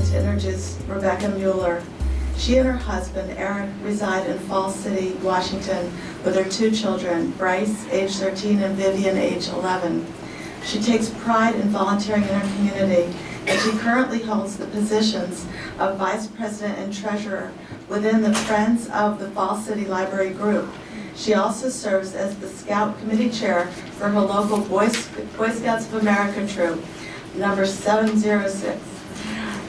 like to introduce Rebecca Mueller. She and her husband, Eric, reside in Falls City, Washington, with her 2 children, Bryce, age 13, and Vivian, age 11. She takes pride in volunteering in her community, and she currently holds the positions of Vice President and Treasurer within the Friends of the Falls City Library Group. She also serves as the Scout Committee Chair for her local Boy Scouts of America troop, number 706.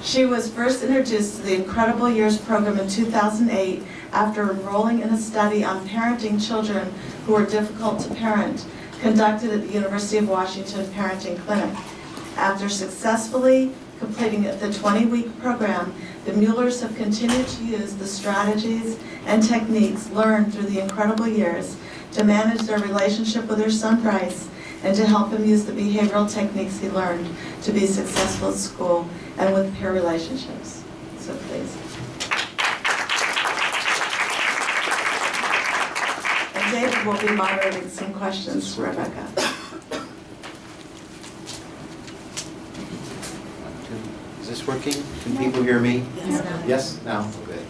She was first introduced to the Incredible Years program in 2008 after enrolling in a study on parenting children who are difficult to parent, conducted at the University of Washington Parenting Clinic. After successfully completing the 20-week program, the Muellers have continued to use the strategies and techniques learned through the Incredible Years to manage their relationship with their son Bryce and to help him use the behavioral techniques he learned to be successful at school and with peer relationships. So please. And David will be moderating some questions for Rebecca. Is this working? Can people hear me? Yes. Yes? No? Good.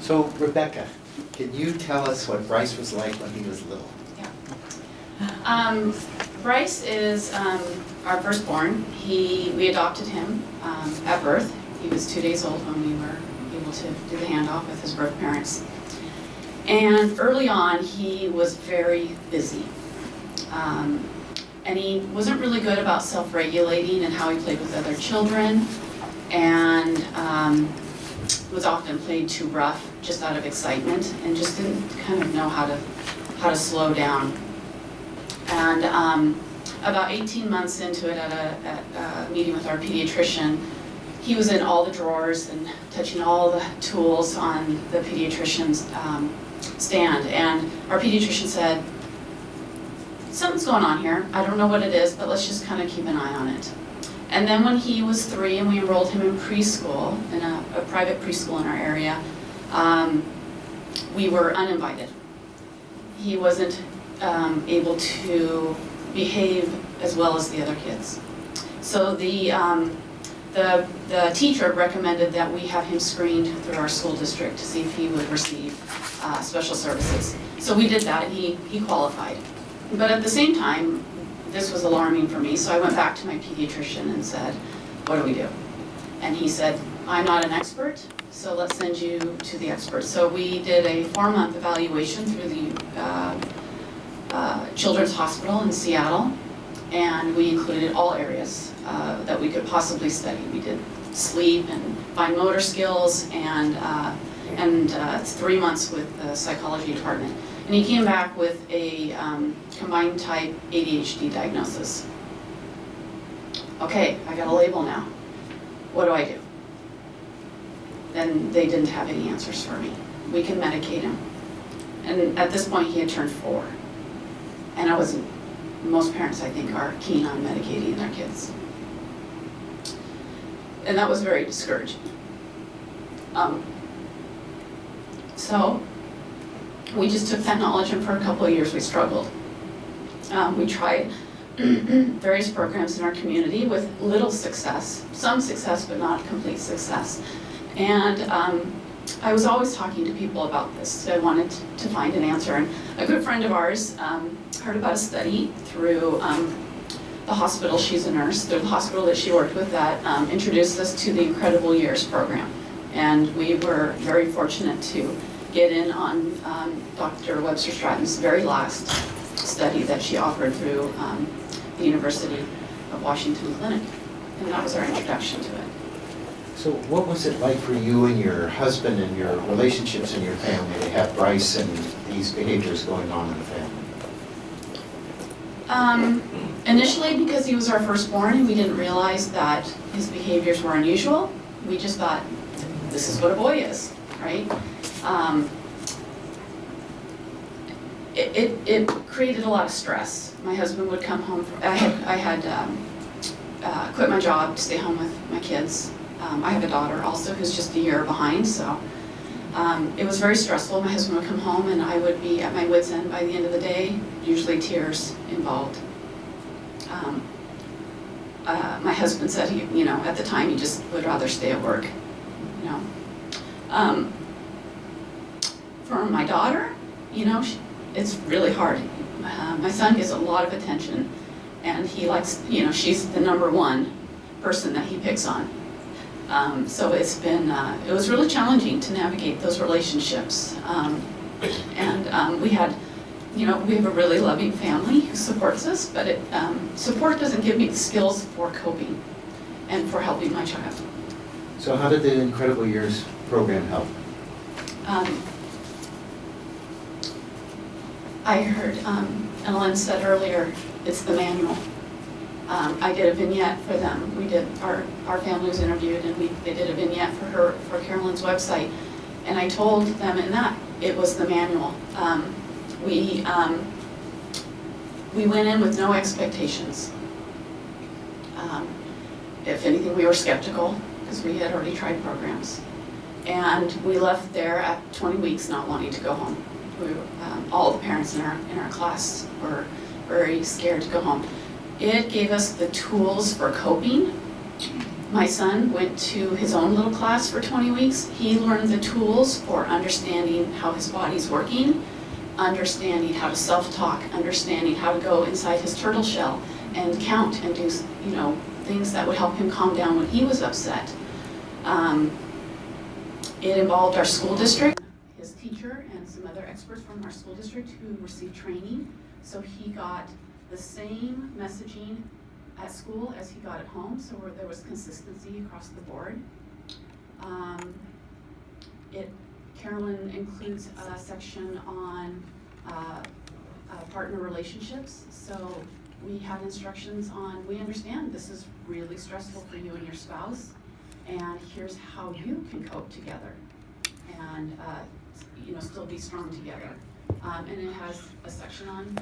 So, Rebecca, can you tell us what Bryce was like when he was little? Yeah. Bryce is our firstborn. We adopted him at birth. He was 2 days old when we were able to do the handoff with his birth parents. And early on, he was very busy. And he wasn't really good about self-regulating and how he played with other children, and was often played too rough just out of excitement and just didn't kind of know how to slow down. And about 18 months into it at a meeting with our pediatrician, he was in all the drawers and touching all the tools on the pediatrician's stand. And our pediatrician said, something's going on here. I don't know what it is, but let's just kind of keep an eye on it. And then when he was 3 and we enrolled him in preschool, in a private preschool in our area, we were uninvited. He wasn't able to behave as well as the other kids. So the teacher recommended that we have him screened through our school district to see if he would receive special services. So we did that, and he qualified. But at the same time, this was alarming for me, so I went back to my pediatrician and said, what do we do? And he said, I'm not an expert, so let's send you to the expert. So we did a 4-month evaluation through the Children's Hospital in Seattle, and we included all areas that we could possibly study. We did sleep and fine motor skills, and 3 months with the psychology department. And he came back with a combined type ADHD diagnosis. Okay, I got a label now. What do I do? And they didn't have any answers for me. We can medicate him. And at this point, he had turned 4. And most parents, I think, are keen on medicating their kids. And that was very discouraging. So we just took that knowledge, and for a couple of years we struggled. We tried various programs in our community with little success, some success but not complete success. And I was always talking to people about this, so I wanted to find an answer. And a good friend of ours heard about a study through the hospital, she's a nurse, through the hospital that she worked with, that introduced us to the Incredible Years program. And we were very fortunate to get in on Dr. Webster Stratton's very last study that she offered through the University of Washington Clinic. And that was our introduction to it. So what was it like for you and your husband and your relationships in your family to have Bryce and these behaviors going on in the family? Initially, because he was our firstborn and we didn't realize that his behaviors were unusual, we just thought, this is what a boy is, right? It created a lot of stress. My husband would come home, I had quit my job to stay home with my kids. I have a daughter also who's just a year behind, so it was very stressful. My husband would come home and I would be at my wit's end by the end of the day, usually tears involved. my husband said at the time he just would rather stay at work, For my daughter, it's really hard. My son gets a lot of attention, and he likes, she's the number one person that he picks on. So it's been, it was really challenging to navigate those relationships. We have a really loving family who supports us, but support doesn't give me the skills for coping and for helping my child. So how did the Incredible Years program help? I heard Ellen said earlier, it's the manual. I did a vignette for them. We did, our family was interviewed, and they did a vignette for Carolyn's website. And I told them in that it was the manual. We went in with no expectations. If anything, we were skeptical because we had already tried programs. And we left there at 20 weeks not wanting to go home. All the parents in our class were very scared to go home. It gave us the tools for coping. My son went to his own little class for 20 weeks. He learned the tools for understanding how his body's working, understanding how to self-talk, understanding how to go inside his turtle shell and count and do, things that would help him calm down when he was upset. It involved our school district, his teacher, and some other experts from our school district who received training. So he got the same messaging at school as he got at home, so there was consistency across the board. Carolyn includes a section on partner relationships, so we have instructions on, we understand this is really stressful for you and your spouse, and here's how you can cope together and still be strong together. And it has a section on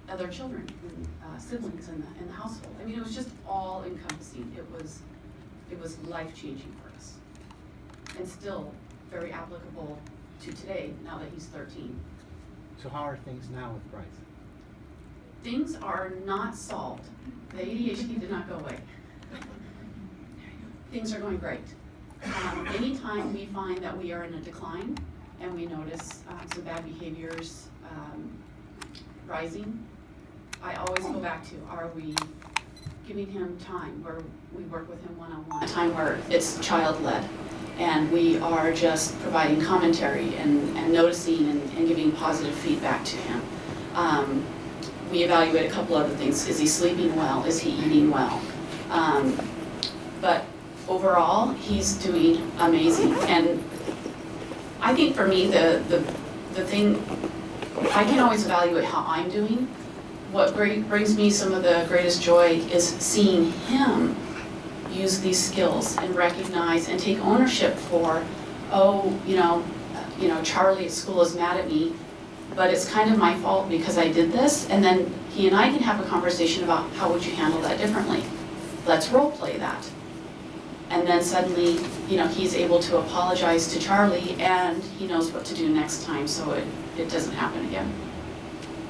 other children and siblings in the household. I mean, it was just all encompassing. It was life-changing for us, and still very applicable to today, now that he's 13. So how are things now with Bryce? Things are not solved. The ADHD did not go away. Things are going great. Anytime we find that we are in a decline and we notice some bad behaviors rising, I always go back to, are we giving him time where we work with him one-on-one? Time where it's child-led and we are just providing commentary and noticing and giving positive feedback to him. We evaluate a couple other things. Is he sleeping well? Is he eating well? But overall, he's doing amazing. And I think for me, the thing, I can always evaluate how I'm doing. What brings me some of the greatest joy is seeing him use these skills and recognize and take ownership for, Charlie at school is mad at me, but it's kind of my fault because I did this. And then he and I can have a conversation about how would you handle that differently. Let's role play that. And then suddenly, he's able to apologize to Charlie and he knows what to do next time so it doesn't happen again.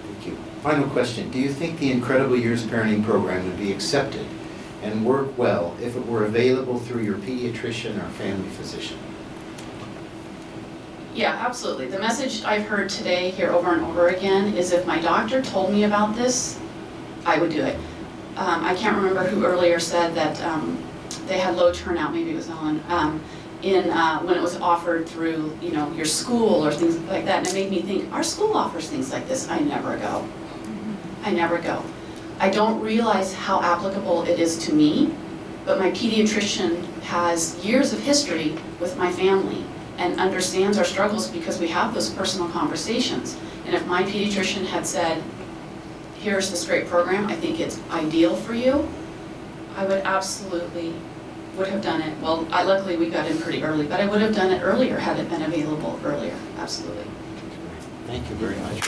Thank you. Final question. Do you think the Incredible Years Parenting Program would be accepted and work well if it were available through your pediatrician or family physician? Yeah, absolutely. The message I've heard today here over and over again is if my doctor told me about this, I would do it. I can't remember who earlier said that they had low turnout, maybe it was Ellen, when it was offered through, your school or things like that. And it made me think, our school offers things like this. I never go. I never go. I don't realize how applicable it is to me, but my pediatrician has years of history with my family and understands our struggles because we have those personal conversations. And if my pediatrician had said, here's this great program, I think it's ideal for you, I would absolutely would have done it. Well, luckily we got in pretty early, but I would have done it earlier had it been available earlier, absolutely. Thank you very much.